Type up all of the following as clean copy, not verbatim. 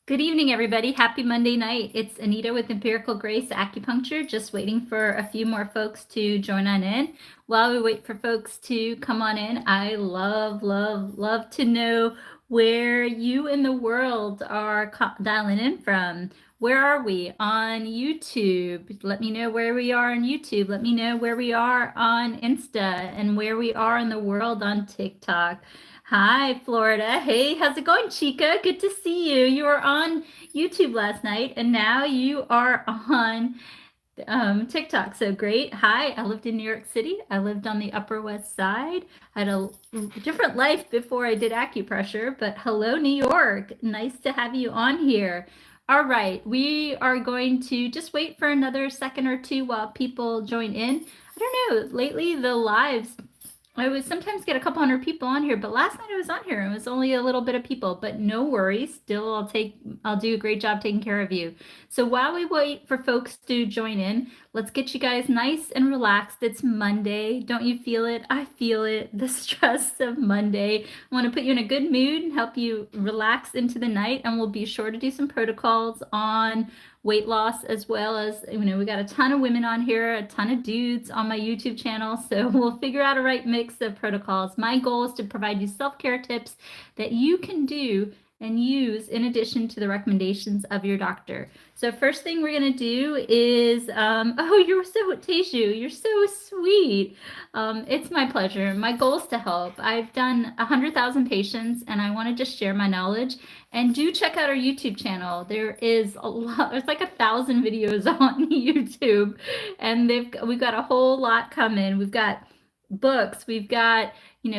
Good evening, everybody. Happy Monday night. It's Anita with Empirical Grace Acupuncture, just waiting for a few more folks to join on in. While we wait for folks to come on in, I love to know where you in the world are dialing in from. Where are we on YouTube? Let me know where we are on YouTube. Let me know where we are on Insta and where we are in the world on TikTok. Hi, Florida. Hey, how's it going, Chica? Good to see you. You were on YouTube last night and now you are on TikTok. So great. Hi, I lived in New York City. I lived on the Upper West Side. I had a different life before I did acupressure, but hello, New York. Nice to have you on here. All right, we are going to just wait for another second or two while people join in. I don't know, lately the lives I would sometimes get a couple hundred people on here, but last night I was on here and it was only a little bit of people, but no worries. Still, I'll do a great job taking care of you. So while we wait for folks to join in, let's get you guys nice and relaxed. It's Monday. Don't you feel it? I feel it. The stress of Monday. I want to put you in a good mood and help you relax into the night. And we'll be sure to do some protocols on weight loss, as well as, we got a ton of women on here, a ton of dudes on my YouTube channel. So we'll figure out a right mix of protocols. My goal is to provide you self-care tips that you can do and use in addition to the recommendations of your doctor. So first thing we're going to do is, oh, you're so, Teju, you're so sweet. It's my pleasure. My goal is to help. I've done 100,000 patients and I want to just share my knowledge. And do check out our YouTube channel. There is a lot, there's like 1,000 videos on YouTube and we've got a whole lot coming. We've got books, we've got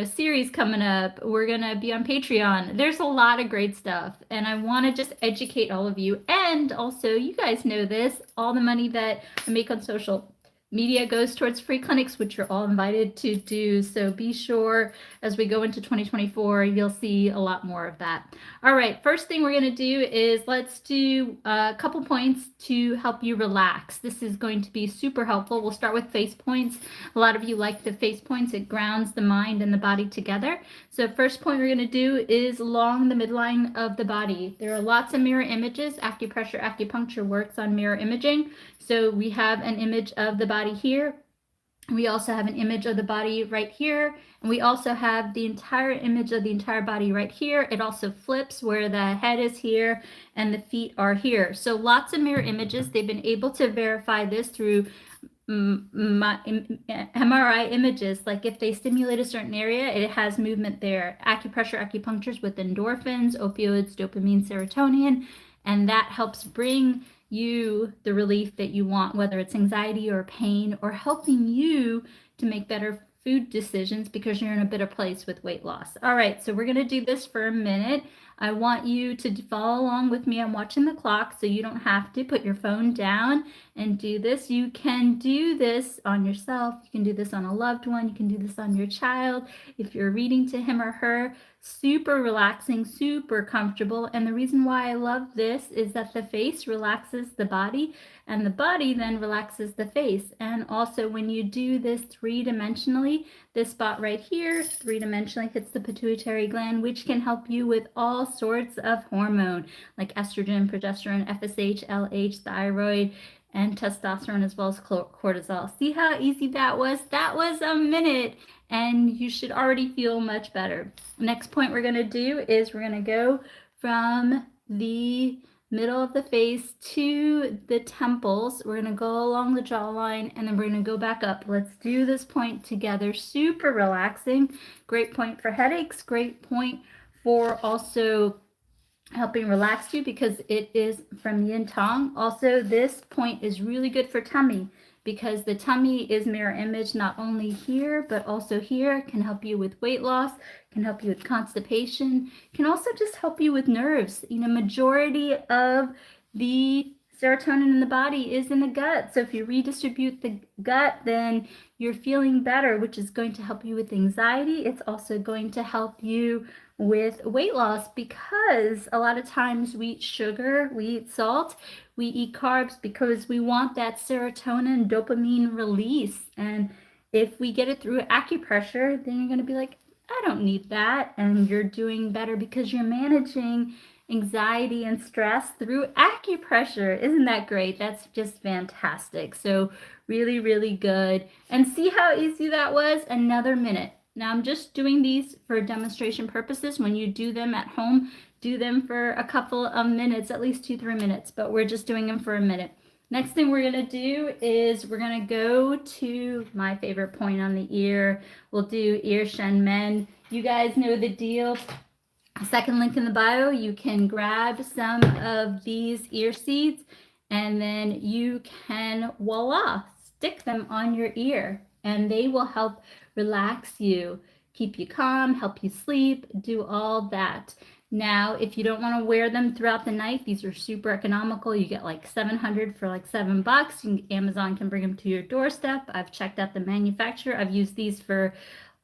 series coming up. We're gonna be on Patreon. There's a lot of great stuff and I want to just educate all of you. And also, you guys know this, all the money that I make on social media goes towards free clinics, which you're all invited to do. So be sure as we go into 2024, you'll see a lot more of that. All right, first thing we're going to do is let's do a couple points to help you relax. This is going to be super helpful. We'll start with face points. A lot of you like the face points. It grounds the mind and the body together. So first point we're going to do is along the midline of the body. There are lots of mirror images. Acupressure, acupuncture works on mirror imaging. So we have an image of the body here. We also have an image of the body right here. And we also have the entire image of the entire body right here. It also flips where the head is here and the feet are here. So lots of mirror images. They've been able to verify this through MRI images. Like if they stimulate a certain area, it has movement there. Acupressure, acupunctures with endorphins, opioids, dopamine, serotonin, and that helps bring you the relief that you want, whether it's anxiety or pain, or helping you to make better food decisions because you're in a better place with weight loss. All right, so we're going to do this for a minute. I want you to follow along with me. I'm watching the clock, so you don't have to put your phone down and do this. You can do this on yourself. You can do this on a loved one. You can do this on your child. If you're reading to him or her, super relaxing, super comfortable. And the reason why I love this is that the face relaxes the body and the body then relaxes the face. And also when you do this three-dimensionally, this spot right here, three-dimensionally hits the pituitary gland, which can help you with all sorts of hormone like estrogen, progesterone, FSH, LH, thyroid, and testosterone, as well as cortisol. See how easy that was? That was a minute, and you should already feel much better. Next point we're going to do is we're going to go from the middle of the face to the temples. We're going to go along the jawline and then we're going to go back up. Let's do this point together. Super relaxing. Great point for headaches. Great point for also helping relax you because it is from yin tong. Also, this point is really good for tummy because the tummy is mirror image not only here but also here. Can help you with weight loss, can help you with constipation, can also just help you with nerves. Majority of the serotonin in the body is in the gut. So if you redistribute the gut, then you're feeling better, which is going to help you with anxiety. It's also going to help you with weight loss because a lot of times we eat sugar, we eat salt, we eat carbs because we want that serotonin, dopamine release. And if we get it through acupressure, then you're going to be like, I don't need that. And you're doing better because you're managing anxiety and stress through acupressure. Isn't that great? That's just fantastic. So really, really good. And see how easy that was? Another minute. Now I'm just doing these for demonstration purposes. When you do them at home, do them for a couple of minutes, at least 2-3 minutes, but we're just doing them for a minute. Next thing we're going to do is we're going to go to my favorite point on the ear. We'll do ear shen men. You guys know the deal. Second link in the bio, you can grab some of these ear seeds and then you can, voila, stick them on your ear and they will help relax you, keep you calm, help you sleep, do all that. Now, if you don't want to wear them throughout the night, these are super economical. You get like 700 for like $7. Amazon can bring them to your doorstep. I've checked out the manufacturer. I've used these for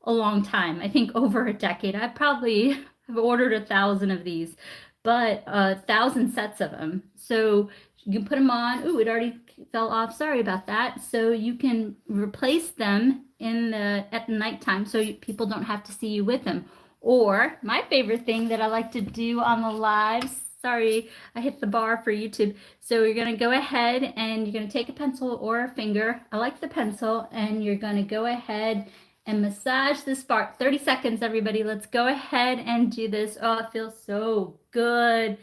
a long time. I think over a decade. I probably have ordered 1,000 of these, but 1,000 sets of them. So you can put them on. Ooh, it already fell off. Sorry about that. So you can replace them at the nighttime so people don't have to see you with them. Or my favorite thing that I like to do on the lives, sorry, I hit the bar for YouTube. So you're going to go ahead and you're going to take a pencil or a finger. I like the pencil, and you're going to go ahead and massage this part. 30 seconds, everybody. Let's go ahead and do this. Oh, it feels so good.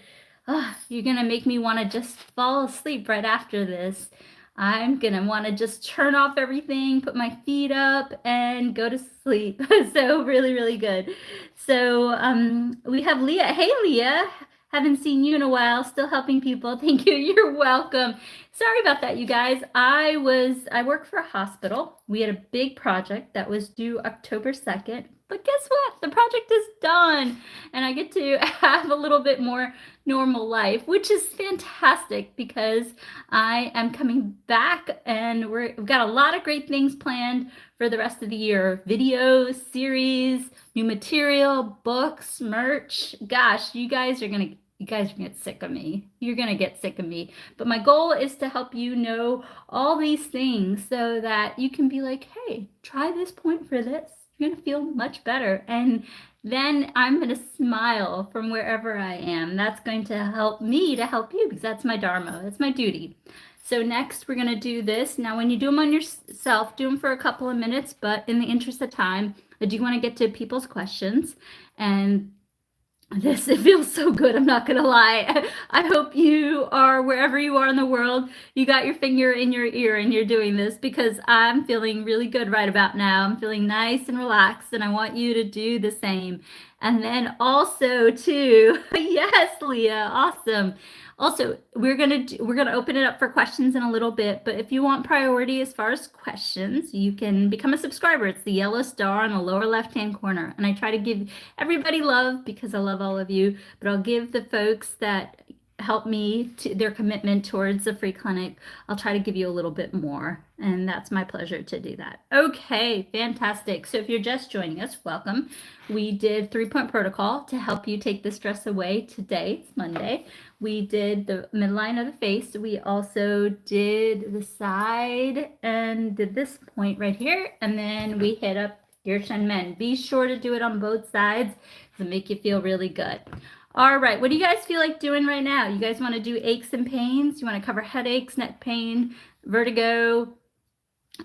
Oh, you're going to make me want to just fall asleep right after this. I'm going to want to just turn off everything, put my feet up, and go to sleep. So really, really good. So we have Leah. Hey, Leah. Haven't seen you in a while. Still helping people. Thank you. You're welcome. Sorry about that, you guys. I work for a hospital. We had a big project that was due October 2nd. But guess what? The project is done. And I get to have a little bit more normal life, which is fantastic because I am coming back and we've got a lot of great things planned for the rest of the year. Videos, series, new material, books, merch. Gosh, you guys are going to get sick of me. You're going to get sick of me. But my goal is to help you know all these things so that you can be like, hey, try this point for this. You're going to feel much better. And then I'm going to smile from wherever I am. That's going to help me to help you because that's my dharma. That's my duty. So next we're going to do this. Now when you do them on yourself, do them for a couple of minutes, but in the interest of time, I do want to get to people's questions. And it feels so good. I'm not going to lie. I hope you are, wherever you are in the world, you got your finger in your ear and you're doing this because I'm feeling really good right about now. I'm feeling nice and relaxed and I want you to do the same. And then also too, yes, Leah, awesome. Also, we're gonna open it up for questions in a little bit, but if you want priority as far as questions, you can become a subscriber. It's the yellow star in the lower left-hand corner. And I try to give everybody love because I love all of you, but I'll give the folks that help me to their commitment towards the free clinic. I'll try to give you a little bit more, and that's my pleasure to do that. Okay, fantastic. So if you're just joining us, welcome. We did 3-point protocol to help you take the stress away today. It's Monday. We did the midline of the face. We also did the side and did this point right here, and then we hit up ear shen men. Be sure to do it on both sides to make you feel really good. All right, what do you guys feel like doing right now? You guys want to do aches and pains? You want to cover headaches, neck pain, vertigo?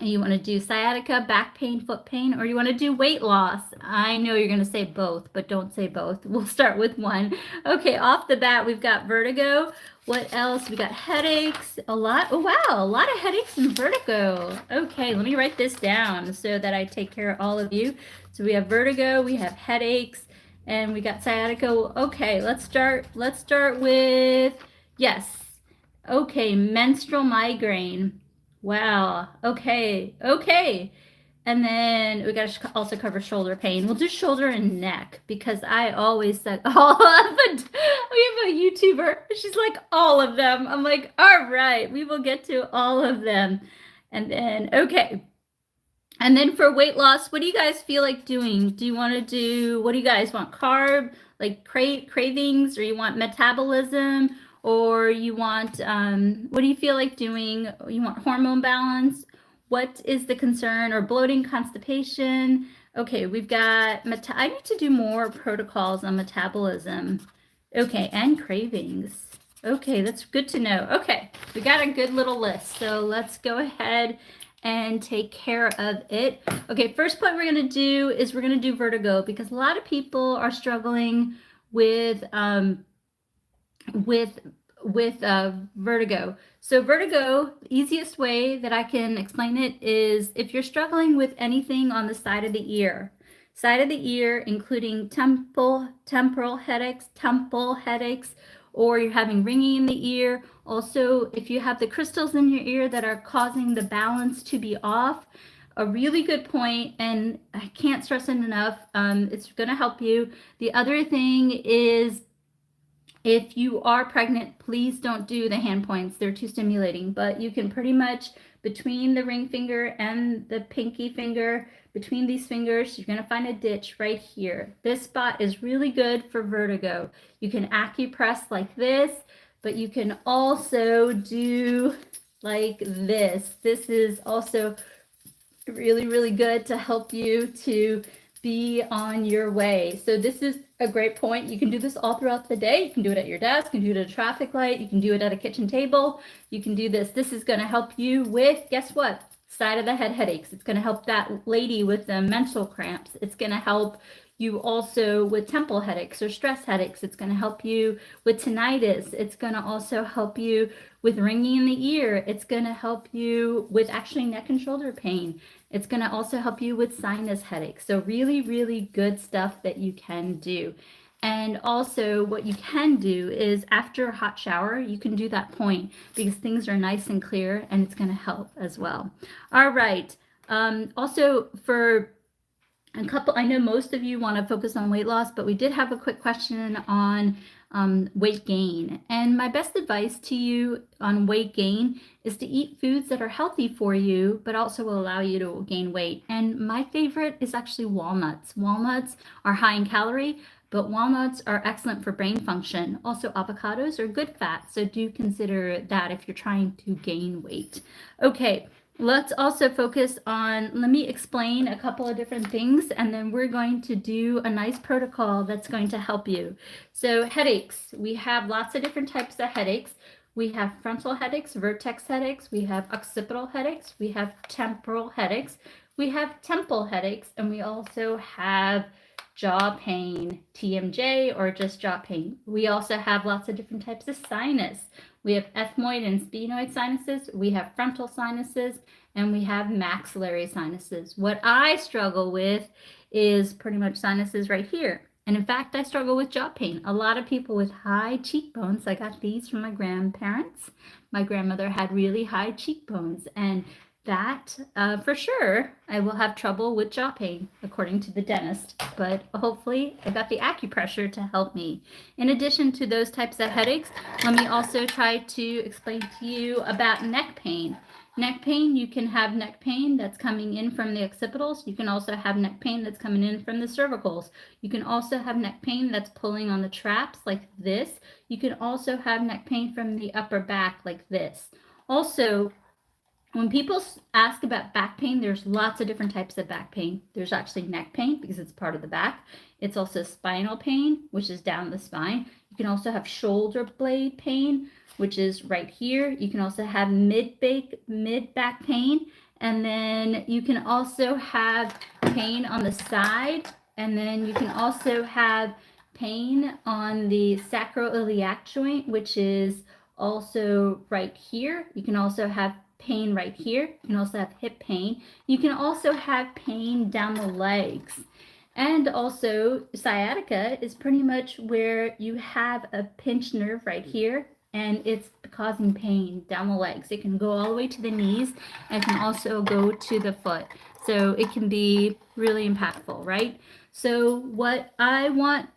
You want to do sciatica, back pain, foot pain, or you want to do weight loss? I know you're going to say both, but don't say both. We'll start with one. Okay, off the bat, we've got vertigo. What else? We got headaches, a lot. Oh, wow, a lot of headaches and vertigo. Okay, let me write this down so that I take care of all of you. So we have vertigo, we have headaches, and we got sciatica. Okay, let's start with, yes. Okay, menstrual migraine. Wow. Okay. And then we got to also cover shoulder pain. We'll do shoulder and neck because I always said all of it. We have a YouTuber. She's like, all of them. I'm like, all right, we will get to all of them. And then, okay. And then for weight loss, what do you guys feel like doing? Do you want to do, what do you guys want? Carb, like cravings, or you want metabolism, or you want, what do you feel like doing? You want hormone balance? What is the concern? Or bloating, constipation? Okay, we've got, I need to do more protocols on metabolism. Okay, and cravings. Okay, that's good to know. Okay, we got a good little list. So let's go ahead and take care of it. Okay, first point we're going to do is we're going to do vertigo, because a lot of people are struggling with with vertigo. So vertigo, the easiest way that I can explain it is if you're struggling with anything on the side of the ear, including temporal headaches, or you're having ringing in the ear. Also, if you have the crystals in your ear that are causing the balance to be off, a really good point, and I can't stress it enough. It's going to help you. The other thing is, if you are pregnant, please don't do the hand points. They're too stimulating, but you can pretty much, between the ring finger and the pinky finger, between these fingers, you're going to find a ditch right here. This spot is really good for vertigo. You can acupress like this, but you can also do like this. This is also really, really good to help you to be on your way. So this is a great point. You can do this all throughout the day. You can do it at your desk, you can do it at a traffic light, you can do it at a kitchen table. You can do this. This is going to help you with, guess what? Side of the head headaches. It's going to help that lady with the menstrual cramps. It's going to help you also with temple headaches or stress headaches. It's going to help you with tinnitus. It's going to also help you with ringing in the ear. It's going to help you with actually neck and shoulder pain. It's going to also help you with sinus headaches. So really, really good stuff that you can do. And also what you can do is after a hot shower, you can do that point because things are nice and clear, and it's going to help as well. All right. Also for a couple, I know most of you want to focus on weight loss, but we did have a quick question on weight gain. And my best advice to you on weight gain is to eat foods that are healthy for you, but also will allow you to gain weight. And my favorite is actually walnuts. Walnuts are high in calorie, but walnuts are excellent for brain function. Also, avocados are good fat, so do consider that if you're trying to gain weight. Okay. Let's also focus on, let me explain a couple of different things, and then we're going to do a nice protocol that's going to help you. So headaches, we have lots of different types of headaches. We have frontal headaches, vertex headaches, we have occipital headaches, we have temporal headaches, we have temple headaches, and we also have jaw pain, TMJ, or just jaw pain. We also have lots of different types of sinus. We have ethmoid and sphenoid sinuses, we have frontal sinuses, and we have maxillary sinuses. What I struggle with is pretty much sinuses right here. And in fact, I struggle with jaw pain. A lot of people with high cheekbones, I got these from my grandparents. My grandmother had really high cheekbones, and that for sure I will have trouble with jaw pain according to the dentist, but hopefully I got the acupressure to help me. In addition to those types of headaches, let me also try to explain to you about neck pain. Neck pain, you can have neck pain that's coming in from the occipitals. You can also have neck pain that's coming in from the cervicals. You can also have neck pain that's pulling on the traps like this. You can also have neck pain from the upper back like this. Also, when people ask about back pain, there's lots of different types of back pain. There's actually neck pain because it's part of the back. It's also spinal pain, which is down the spine. You can also have shoulder blade pain, which is right here. You can also have mid-back pain. And then you can also have pain on the side. And then you can also have pain on the sacroiliac joint, which is also right here. You can also have pain right here. You can also have hip pain. You can also have pain down the legs. And also sciatica is pretty much where you have a pinched nerve right here, and it's causing pain down the legs. It can go all the way to the knees, and it can also go to the foot. So it can be really impactful, right? So what I want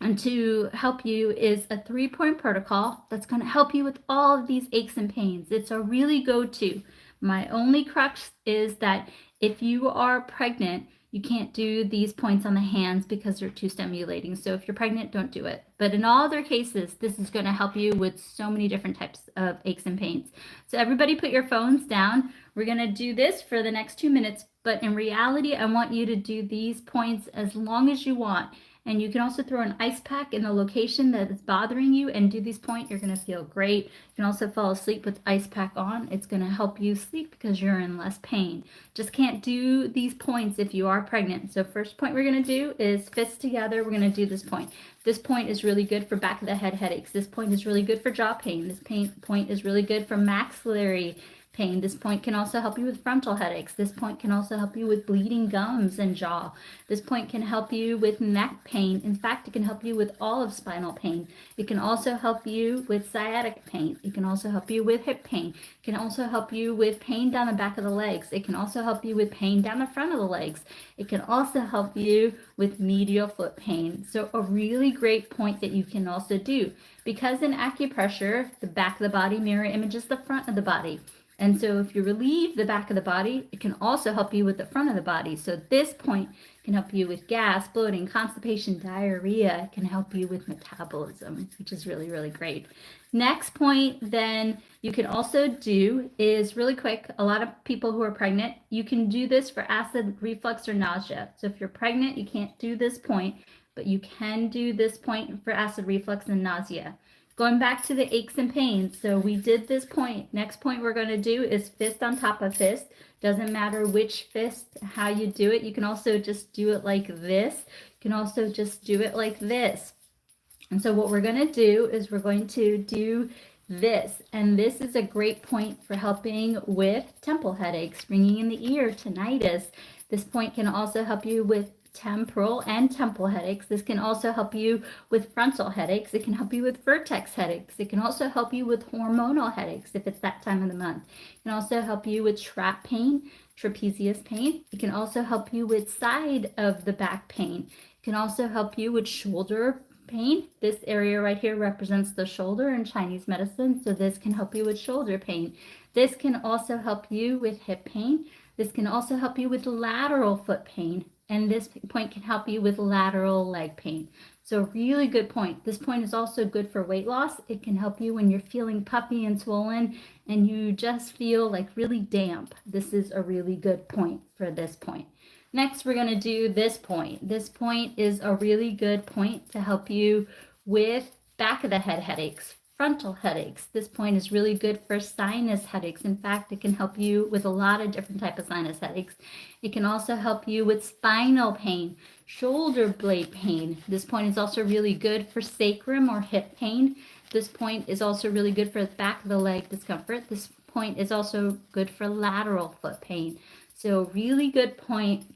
and to help you is a 3-point protocol that's going to help you with all of these aches and pains. It's a really go-to. My only crux is that if you are pregnant, you can't do these points on the hands because they're too stimulating. So if you're pregnant, don't do it. But in all other cases, this is going to help you with so many different types of aches and pains. So everybody put your phones down. We're going to do this for the next 2 minutes. But in reality, I want you to do these points as long as you want. And you can also throw an ice pack in the location that is bothering you and do these points. You're going to feel great. You can also fall asleep with ice pack on. It's going to help you sleep because you're in less pain. Just can't do these points if you are pregnant. So first point we're going to do is fists together. We're going to do this point. This point is really good for back of the head headaches. This point is really good for jaw pain. This point is really good for maxillary pain. This point can also help you with frontal headaches. This point can also help you with bleeding gums and jaw. This point can help you with neck pain. In fact, it can help you with all of spinal pain. It can also help you with sciatic pain. It can also help you with hip pain. It can also help you with pain down the back of the legs. It can also help you with pain down the front of the legs. It can also help you with medial foot pain. So a really great point that you can also do, because in acupressure, the back of the body mirror images the front of the body. And so if you relieve the back of the body, it can also help you with the front of the body. So this point can help you with gas, bloating, constipation, diarrhea. It can help you with metabolism, which is really, really great. Next point then you can also do is really quick. A lot of people who are pregnant, you can do this for acid reflux or nausea. So if you're pregnant, you can't do this point, but you can do this point for acid reflux and nausea. Going back to the aches and pains, so we did this point. Next point we're going to do is fist on top of fist. Doesn't matter which fist, how you do it. You can also just do it like this. You can also just do it like this. And so what we're going to do is we're going to do this. And this is a great point for helping with temple headaches, ringing in the ear, tinnitus. This point can also help you with temporal and temple headaches. This can also help you with frontal headaches. It can help you with vertex headaches. It can also help you with hormonal headaches if it's that time of the month. It can also help you with trap pain, trapezius pain. It can also help you with side of the back pain. It can also help you with shoulder pain. This area right here represents the shoulder in Chinese medicine, so this can help you with shoulder pain. This can also help you with hip pain. This can also help you with lateral foot pain. And this point can help you with lateral leg pain. So really good point. This point is also good for weight loss. It can help you when you're feeling puffy and swollen and you just feel like really damp. This is a really good point for this point. Next, we're going to do this point. This point is a really good point to help you with back of the head headaches, frontal headaches. This point is really good for sinus headaches. In fact, it can help you with a lot of different types of sinus headaches. It can also help you with spinal pain, shoulder blade pain. This point is also really good for sacrum or hip pain. This point is also really good for the back of the leg discomfort. This point is also good for lateral foot pain. So really good point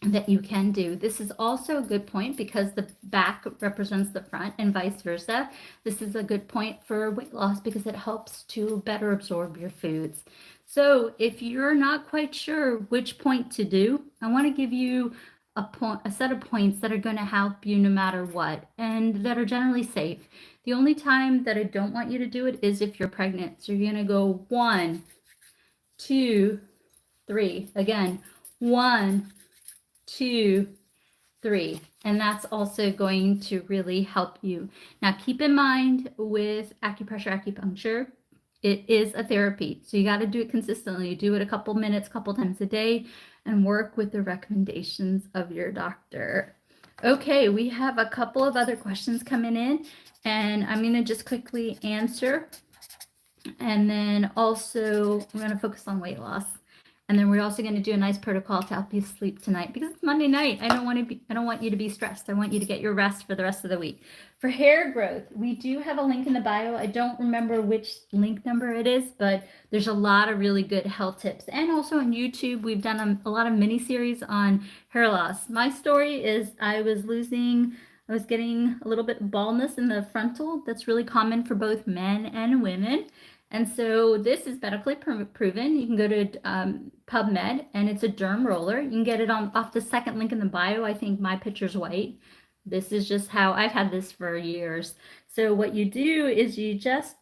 that you can do. This is also a good point because the back represents the front and vice versa. This is a good point for weight loss because it helps to better absorb your foods. So if you're not quite sure which point to do, I want to give you a set of points that are going to help you no matter what and that are generally safe. The only time that I don't want you to do it is if you're pregnant. So you're going to go 1, 2, 3. Again, 1, 2, 3, and that's also going to really help you. Now keep in mind with acupressure, acupuncture, it is a therapy, so you got to do it consistently. Do it a couple minutes, couple times a day, and work with the recommendations of your doctor. Okay, we have a couple of other questions coming in, and I'm going to just quickly answer, and then also I'm going to focus on weight loss. And then we're also going to do a nice protocol to help you sleep tonight because it's Monday night. I don't want you to be stressed. I want you to get your rest for the rest of the week. For hair growth, we do have a link in the bio. I don't remember which link number it is, but there's a lot of really good health tips. And also on YouTube, we've done a lot of mini series on hair loss. My story is I was getting a little bit of baldness in the frontal. That's really common for both men and women. And so this is medically proven. You can go to PubMed, and it's a derm roller. You can get it off the second link in the bio. I think my picture's white. This is just how I've had this for years. So what you do is you just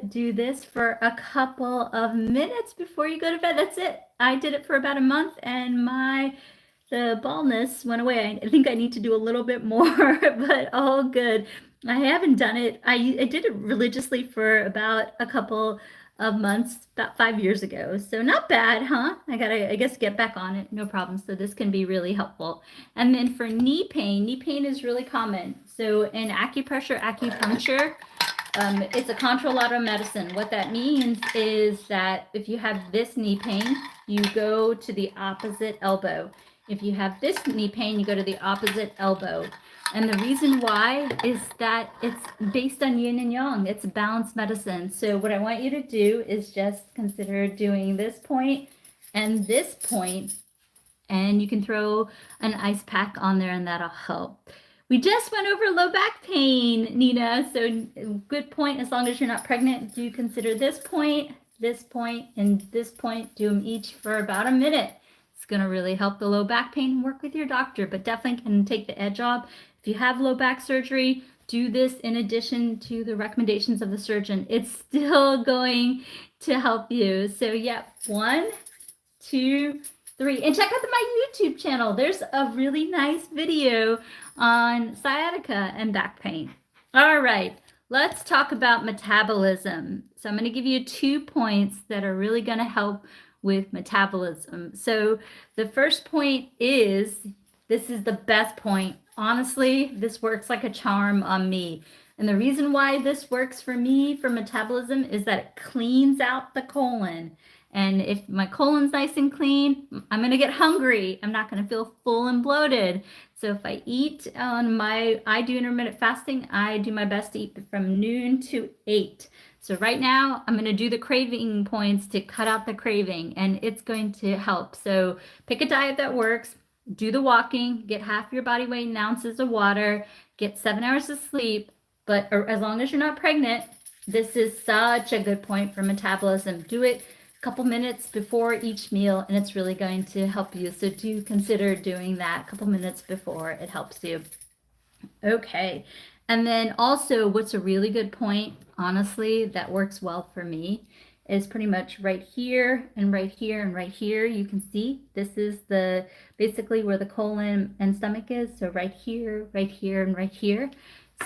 do this for a couple of minutes before you go to bed. That's it. I did it for about a month, and the baldness went away. I think I need to do a little bit more, but all good. I haven't done it. I did it religiously for about a couple of months, about 5 years ago. So not bad, huh? I guess, get back on it. No problem. So this can be really helpful. And then for knee pain is really common. So in acupuncture, it's a contralateral medicine. What that means is that if you have this knee pain, you go to the opposite elbow. If you have this knee pain, you go to the opposite elbow. And the reason why is that it's based on yin and yang. It's balanced medicine. So what I want you to do is just consider doing this point and this point, and you can throw an ice pack on there and that'll help. We just went over low back pain, Nina. So good point. As long as you're not pregnant, do consider this point, and this point. Do them each for about a minute. It's going to really help the low back pain. Work with your doctor, but definitely can take the edge off. If you have low back surgery, do this in addition to the recommendations of the surgeon. It's still going to help you. So yeah, 1, 2, 3. And check out my YouTube channel. There's a really nice video on sciatica and back pain. All right, let's talk about metabolism. So I'm going to give you 2 points that are really going to help with metabolism. So the first point is, this is the best point. Honestly, this works like a charm on me. And the reason why this works for me for metabolism is that it cleans out the colon. And if my colon's nice and clean, I'm going to get hungry. I'm not going to feel full and bloated. So if I eat I do intermittent fasting, I do my best to eat from noon to 8. So right now I'm going to do the craving points to cut out the craving, and it's going to help. So pick a diet that works, do the walking, get half your body weight in ounces of water, get 7 hours of sleep. But as long as you're not pregnant, this is such a good point for metabolism. Do it a couple minutes before each meal, and it's really going to help you. So do consider doing that a couple minutes before. It helps you. Okay. And then also, what's a really good point, honestly, that works well for me is pretty much right here and right here and right here. You can see this is basically where the colon and stomach is. So right here, and right here.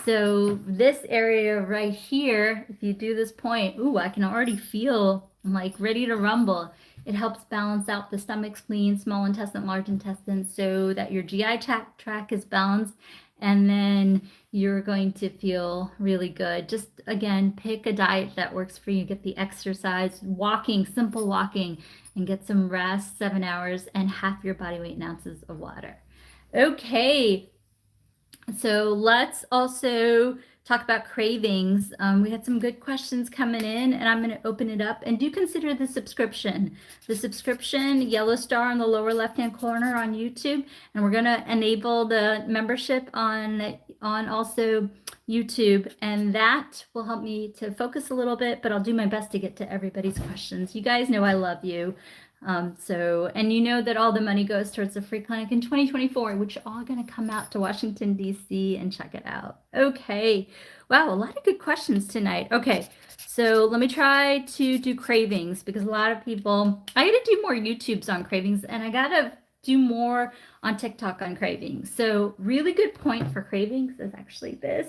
So this area right here, if you do this point, ooh, I can already feel I'm like ready to rumble. It helps balance out the stomach, spleen, small intestine, large intestine, so that your GI tract is balanced, and then you're going to feel really good. Just again, pick a diet that works for you. Get the exercise, walking, simple walking, and get some rest, 7 hours, and half your body weight in ounces of water. Okay, so let's also talk about cravings. We had some good questions coming in, and I'm going to open it up. And do consider the subscription. The subscription, yellow star in the lower left-hand corner on YouTube. And we're going to enable the membership on also YouTube. And that will help me to focus a little bit, but I'll do my best to get to everybody's questions. You guys know I love you. And you know that all the money goes towards the free clinic in 2024, which are all going to come out to Washington, D.C. and check it out. Okay. Wow, a lot of good questions tonight. Okay, so let me try to do cravings, because a lot of people, I got to do more YouTubes on cravings, and I got to do more on TikTok on cravings. So really good point for cravings is actually this.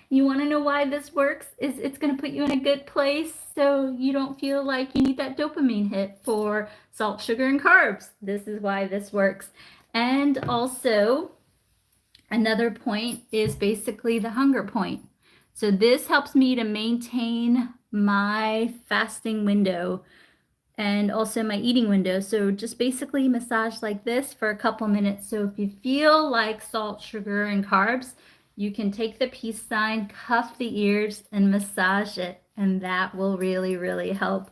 You want to know why this works? Is it's going to put you in a good place so you don't feel like you need that dopamine hit for salt, sugar, and carbs. This is why this works. And also, another point is basically the hunger point. So this helps me to maintain my fasting window and also my eating window. So just basically massage like this for a couple minutes. So if you feel like salt, sugar, and carbs, you can take the peace sign, cuff the ears, and massage it. And that will really, really help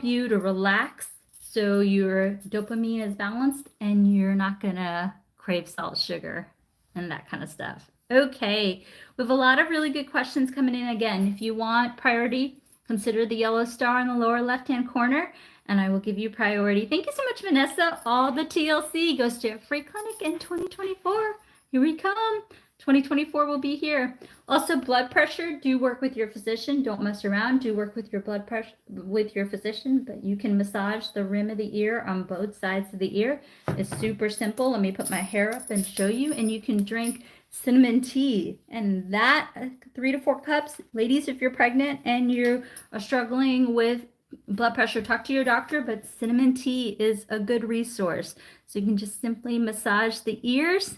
you to relax so your dopamine is balanced and you're not going to crave salt, sugar, and that kind of stuff. Okay, we have a lot of really good questions coming in. Again, if you want priority, consider the yellow star in the lower left-hand corner, and I will give you priority. Thank you so much, Vanessa. All the TLC goes to a free clinic in 2024. Here we come. 2024 will be here. Also, blood pressure, do work with your physician. Don't mess around. Do work with your blood pressure with your physician, but you can massage the rim of the ear on both sides of the ear. It's super simple. Let me put my hair up and show you. And you can drink cinnamon tea, and that 3 to 4 cups. Ladies, if you're pregnant and you are struggling with blood pressure, talk to your doctor, but cinnamon tea is a good resource. So you can just simply massage the ears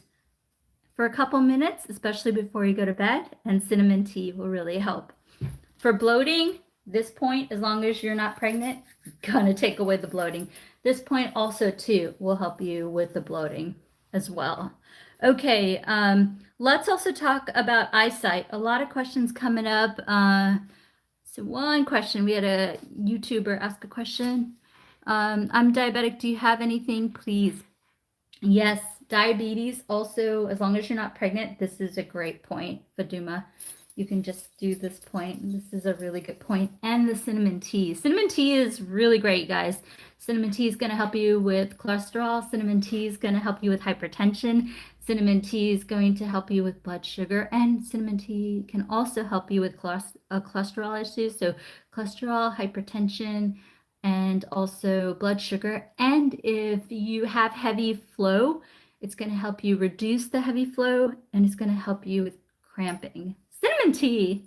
for a couple minutes, especially before you go to bed, and cinnamon tea will really help. For bloating, this point, as long as you're not pregnant, gonna take away the bloating. This point also too will help you with the bloating as well. Okay, let's also talk about eyesight. A lot of questions coming up. So one question, we had a YouTuber ask a question. I'm diabetic, do you have anything, please? Yes, diabetes also, as long as you're not pregnant, this is a great point, Faduma. You can just do this point. This is a really good point. And the cinnamon tea. Cinnamon tea is really great, guys. Cinnamon tea is going to help you with cholesterol. Cinnamon tea is going to help you with hypertension. Cinnamon tea is going to help you with blood sugar. And cinnamon tea can also help you with cholesterol issues. So cholesterol, hypertension, and also blood sugar. And if you have heavy flow, it's going to help you reduce the heavy flow, and it's going to help you with cramping. Cinnamon tea.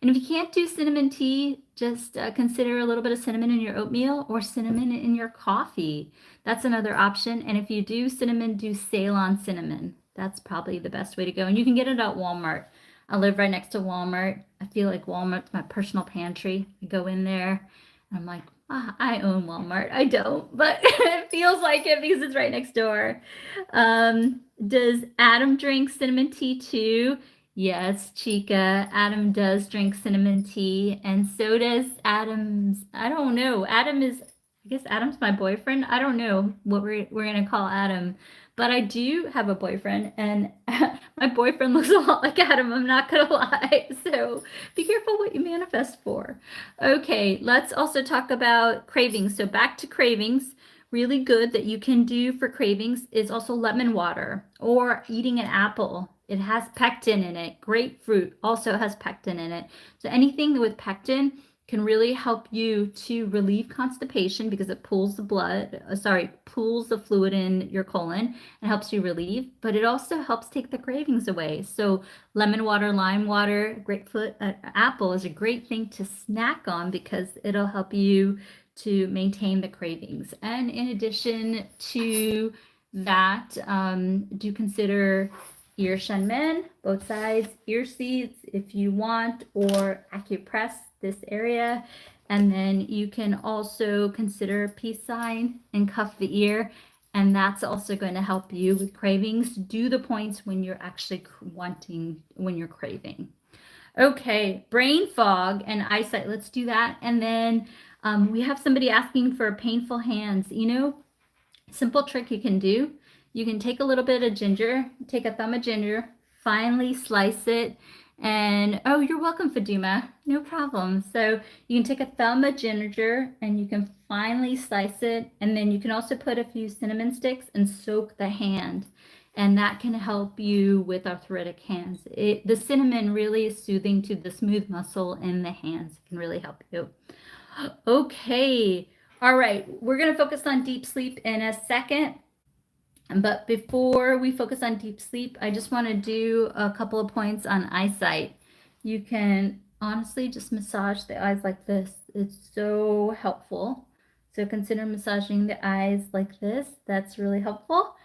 And if you can't do cinnamon tea, just consider a little bit of cinnamon in your oatmeal or cinnamon in your coffee. That's another option. And if you do cinnamon, do Ceylon cinnamon. That's probably the best way to go. And you can get it at Walmart. I live right next to Walmart. I feel like Walmart's my personal pantry. I go in there and I'm like, I own Walmart. I don't, but it feels like it because it's right next door. Does Adam drink cinnamon tea too? Yes, Chica. Adam does drink cinnamon tea, and so does Adam's. I don't know. I guess Adam's my boyfriend. I don't know what we're gonna call Adam, but I do have a boyfriend, and my boyfriend looks a lot like Adam. I'm not gonna lie. So be careful what you manifest for. Okay, let's also talk about cravings. So back to cravings. Really good that you can do for cravings is also lemon water or eating an apple. It has pectin in it. Grapefruit also has pectin in it. So anything with pectin can really help you to relieve constipation because it pulls the fluid in your colon and helps you relieve, but it also helps take the cravings away. So lemon water, lime water, grapefruit, apple is a great thing to snack on because it'll help you to maintain the cravings. And in addition to that, do consider ear shenmen, both sides, ear seeds if you want, or acupress this area. And then you can also consider peace sign and cuff the ear. And that's also going to help you with cravings. Do the points when you're actually when you're craving. Okay, brain fog and eyesight. Let's do that. And then we have somebody asking for painful hands. Simple trick you can do. You can take a little bit of ginger, take a thumb of ginger, finely slice it, and oh, you're welcome, Faduma. No problem. So you can take a thumb of ginger and you can finely slice it, and then you can also put a few cinnamon sticks and soak the hand, and that can help you with arthritic hands. The cinnamon really is soothing to the smooth muscle in the hands. It can really help you. Okay. All right. We're going to focus on deep sleep in a second. But before we focus on deep sleep, I just want to do a couple of points on eyesight. You can honestly just massage the eyes like this. It's so helpful. So consider massaging the eyes like this. That's really helpful.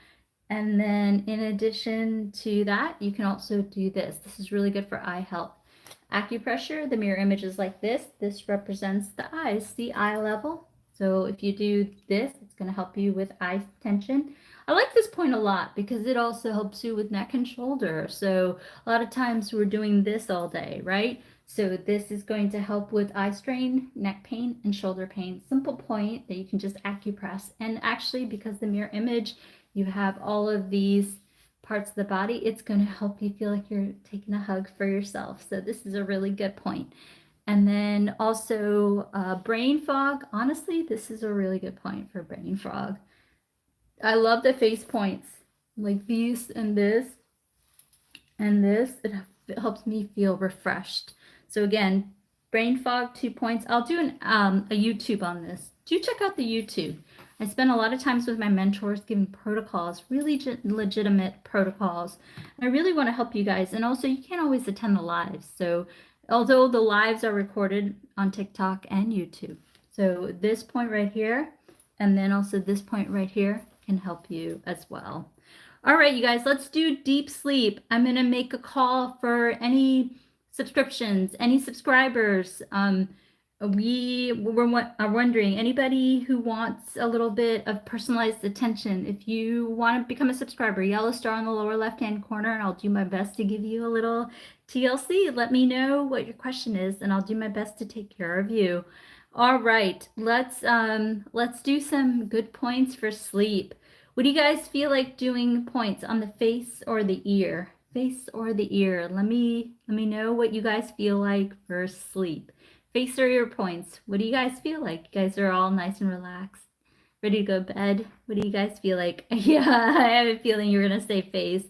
And then in addition to that, you can also do this. This is really good for eye health. Acupressure, the mirror image is like this. This represents the eyes, the eye level. So if you do this, it's going to help you with eye tension. I like this point a lot because it also helps you with neck and shoulder. So a lot of times we're doing this all day, right? So this is going to help with eye strain, neck pain, and shoulder pain. Simple point that you can just acupress. And actually, because the mirror image, you have all of these parts of the body, it's going to help you feel like you're taking a hug for yourself. So this is a really good point. And then also brain fog. Honestly, this is a really good point for brain fog. I love the face points like these and this and this. It helps me feel refreshed. So again, brain fog, 2 points. I'll do a YouTube on this. Do check out the YouTube. I spend a lot of times with my mentors giving protocols, really legitimate protocols. I really want to help you guys. And also, you can't always attend the lives. So although the lives are recorded on TikTok and YouTube. So this point right here, and then also this point right here can help you as well. All right, you guys, let's do deep sleep. I'm going to make a call for any subscriptions, any subscribers. We are wondering, anybody who wants a little bit of personalized attention, if you want to become a subscriber, yellow star on the lower left-hand corner, and I'll do my best to give you a little TLC. Let me know what your question is, and I'll do my best to take care of you. All right, let's do some good points for sleep. What do you guys feel like doing points on the face or the ear? Face or the ear? Let me know what you guys feel like for sleep. Face or ear points? What do you guys feel like? You guys are all nice and relaxed, ready to go to bed. What do you guys feel like? Yeah, I have a feeling you're gonna say face.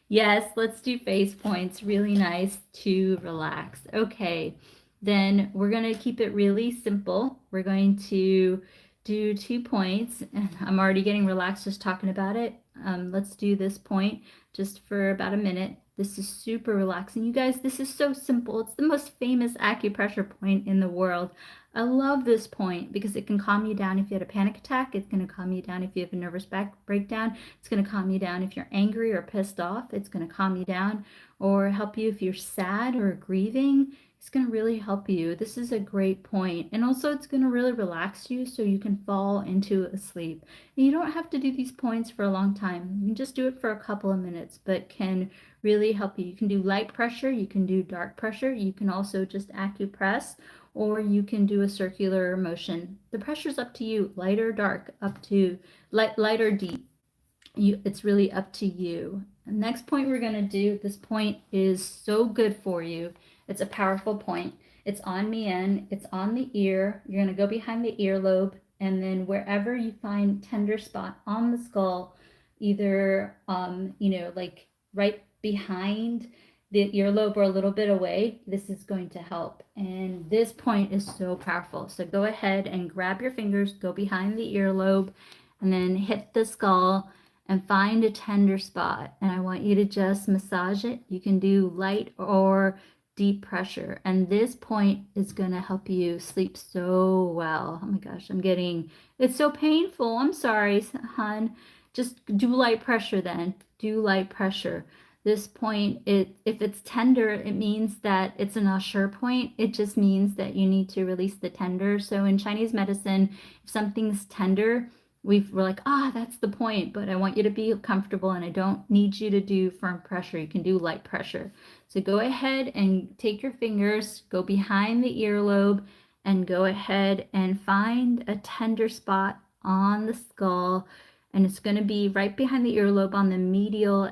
Yes, let's do face points. Really nice to relax. Okay, then we're gonna keep it really simple. We're going to do 2 points, and I'm already getting relaxed just talking about it. Let's do this point just for about a minute. This is super relaxing. You guys, this is so simple. It's the most famous acupressure point in the world. I love this point because it can calm you down if you had a panic attack. It's going to calm you down if you have a nervous breakdown. It's going to calm you down if you're angry or pissed off. It's going to calm you down or help you if you're sad or grieving. It's going to really help you. This is a great point. And also it's going to really relax you so you can fall into a sleep. And you don't have to do these points for a long time. You can just do it for a couple of minutes, but can really help you. You can do light pressure. You can do dark pressure. You can also just acupress, or you can do a circular motion. The pressure's up to you, light or dark, up to light or deep. It's really up to you. The next point we're going to do, this point is so good for you. It's a powerful point. It's on Mien, it's on the ear. You're going to go behind the earlobe, and then wherever you find tender spot on the skull, either, like right behind the earlobe or a little bit away, this is going to help. And this point is so powerful. So go ahead and grab your fingers, go behind the earlobe, and then hit the skull and find a tender spot. And I want you to just massage it. You can do light or deep pressure. And this point is going to help you sleep so well. Oh my gosh, it's so painful. I'm sorry, hon. Just do light pressure then. Do light pressure. This point, if it's tender, it means that it's an usher point. It just means that you need to release the tender. So in Chinese medicine, if something's tender, we're like, that's the point, but I want you to be comfortable and I don't need you to do firm pressure. You can do light pressure. So go ahead and take your fingers, go behind the earlobe, and go ahead and find a tender spot on the skull. And it's going to be right behind the earlobe on the medial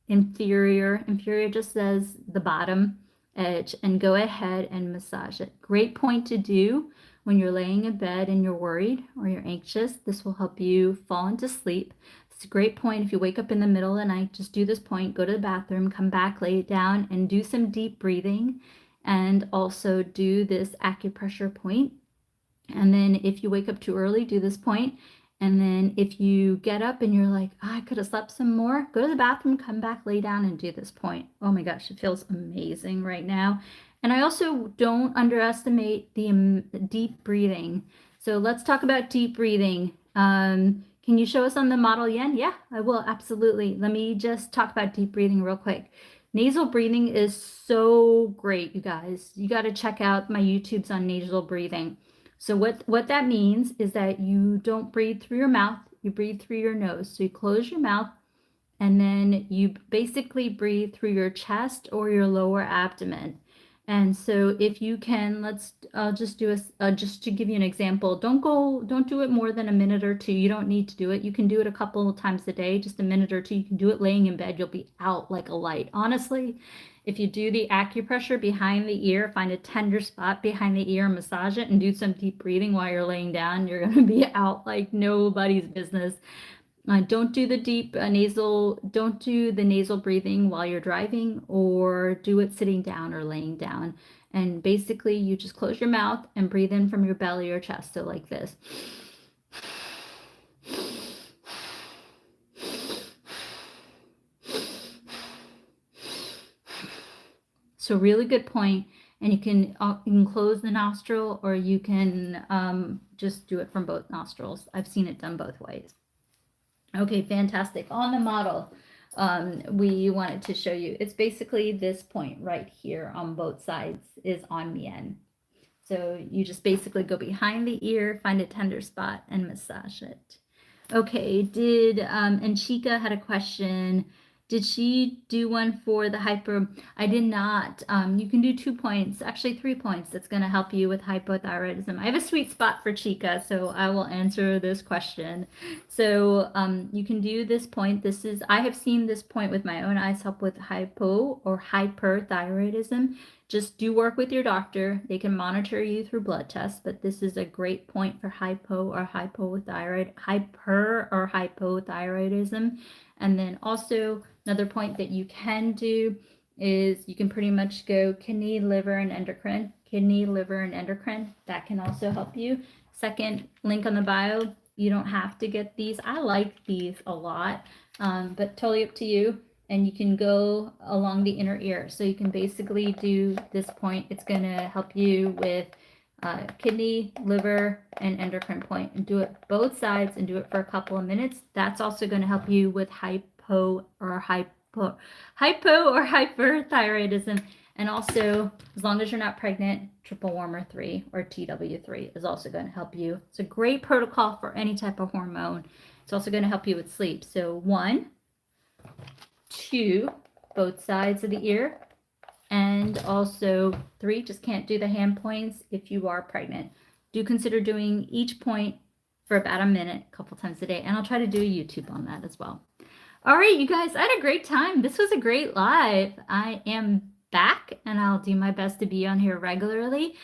inferior. Inferior just says the bottom edge, and go ahead and massage it. Great point to do when you're laying in bed and you're worried or you're anxious. This will help you fall into sleep. It's a great point. If you wake up in the middle of the night, just do this point, go to the bathroom, come back, lay it down, and do some deep breathing, and also do this acupressure point. And then if you wake up too early, do this point. And then if you get up and you're like, I could have slept some more, go to the bathroom, come back, lay down, and do this point. Oh my gosh, it feels amazing right now. And I also don't underestimate the deep breathing. So let's talk about deep breathing. Can you show us on the model, Yen? Yeah, I will, absolutely. Let me just talk about deep breathing real quick. Nasal breathing is so great, you guys. You got to check out my YouTubes on nasal breathing. So what that means is that you don't breathe through your mouth, you breathe through your nose. So you close your mouth and then you basically breathe through your chest or your lower abdomen. And so if you can, I'll just do just to give you an example, don't do it more than a minute or two. You don't need to do it. You can do it a couple of times a day, just a minute or two. You can do it laying in bed. You'll be out like a light. Honestly, if you do the acupressure behind the ear, find a tender spot behind the ear, massage it, and do some deep breathing while you're laying down, you're going to be out like nobody's business. Don't do the deep don't do the nasal breathing while you're driving, or do it sitting down or laying down. And basically you just close your mouth and breathe in from your belly or chest. So like this. So really good point. And you can close the nostril, or you can just do it from both nostrils. I've seen it done both ways. Okay, fantastic. On the model, we wanted to show you, it's basically this point right here on both sides is on mien. So you just basically go behind the ear, find a tender spot, and massage it. Okay, and Chica had a question. Did she do one for the hyper? I did not. You can do 2 points, actually 3 points. That's going to help you with hypothyroidism. I have a sweet spot for Chica, so I will answer this question. So you can do this point. I have seen this point with my own eyes help with hypo or hyperthyroidism. Just do work with your doctor. They can monitor you through blood tests, but this is a great point for hyper or hypothyroidism. And then also another point that you can do is you can pretty much go kidney, liver, and endocrine. Kidney, liver, and endocrine. That can also help you. Second link on the bio. You don't have to get these. I like these a lot, but totally up to you. And you can go along the inner ear. So you can basically do this point. It's going to help you with kidney, liver, and endocrine point. And do it both sides and do it for a couple of minutes. That's also going to help you with hypo or hyperthyroidism. And also, as long as you're not pregnant, triple warmer 3 or TW3 is also going to help you. It's a great protocol for any type of hormone. It's also going to help you with sleep. So 1, 2, both sides of the ear, and also 3, just can't do the hand points if you are pregnant. Do consider doing each point for about a minute, a couple times a day, and I'll try to do a YouTube on that as well. All right, you guys, I had a great time. This was a great live. I am back, and I'll do my best to be on here regularly.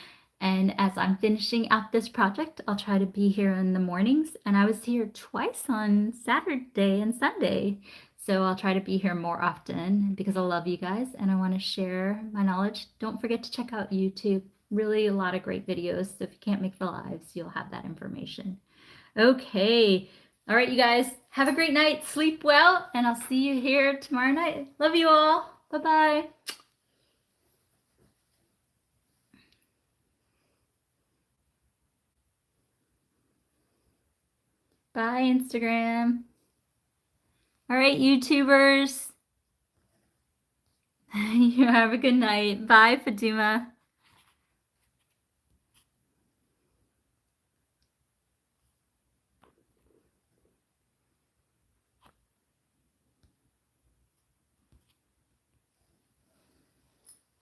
And as I'm finishing out this project, I'll try to be here in the mornings. And I was here twice on Saturday and Sunday. So I'll try to be here more often because I love you guys and I want to share my knowledge. Don't forget to check out YouTube. Really a lot of great videos. So if you can't make the lives, you'll have that information. Okay. All right, you guys. Have a great night. Sleep well. And I'll see you here tomorrow night. Love you all. Bye-bye. Bye, Instagram. All right, YouTubers. You have a good night. Bye, Fatima.